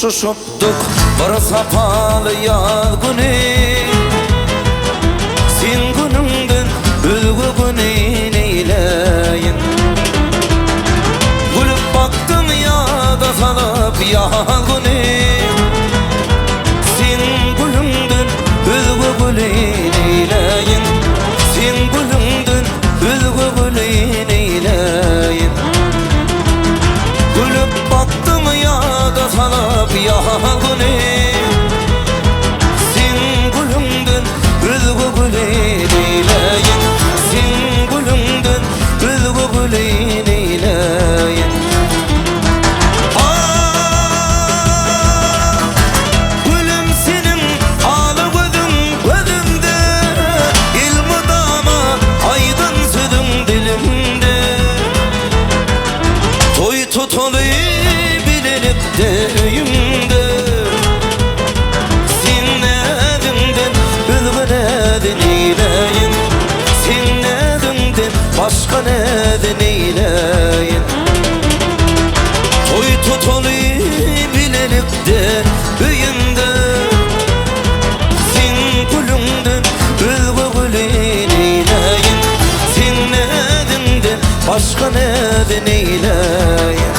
Uçuşupduk bir sapalı yaz günü, sen gününden özgü günü neyleyin. Gülüp baktım yada salıp yaz günü, sen gününden özgü günü neyleyin. Sen gününden özgü günü neyleyin. Gülüp baktım yada salıp yaz günü, sen gülümdün özgü gülü neyleyin. Sen gülümdün özgü gülü neyleyin. Gülüm senin ağlı gözün gözümde, ilmudama aydın sözün dilimde. Toy tutulu bilinip de üyümde, sen nedimden özgü nedin eyleyin. Sen nedimden başka nedin eyleyin. Toy tutulu bilinip de üyümde, sen gülümden özgü gülün eyleyin. Sen nedimden başka nedin eyleyin.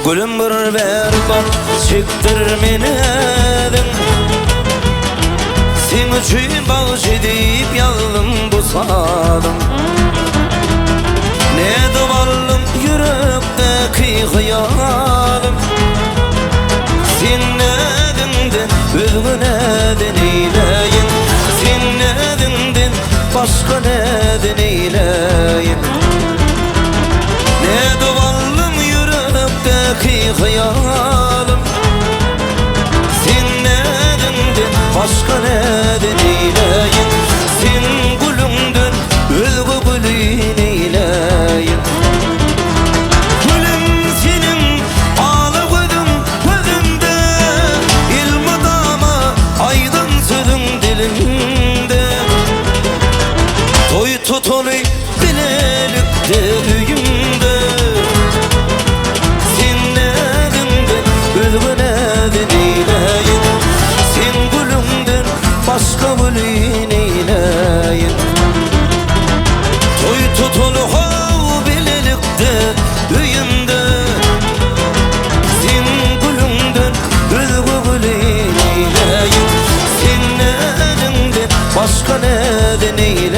Gülüm bir berbat çıktır meni edim, sen üçün bağış edip yalım bu sadım. Ne duvarlım yürekteki hıyalım, sen nedimden özgü nedin eyleyin. Sen nedimden başka nedin eyleyin. Ne duvarlım yürekteki hıyalım, sen nedimden başka nedin eyleyin. Sen gülümdün özgü gülün eyleyin. Gülüm senin ağlı gözün gözümde, ilmudama aydın sözün dilimde. Toy tutulu bilelik de üyümde, sen nedimden özgü nedin eyleyin. Sen gülümden başka gülün eyleyin. Toy tutulu hav bilelikte üyümde, sen gülümden özgü gülün eyleyin. Sen nedimden başka nedin eyleyin.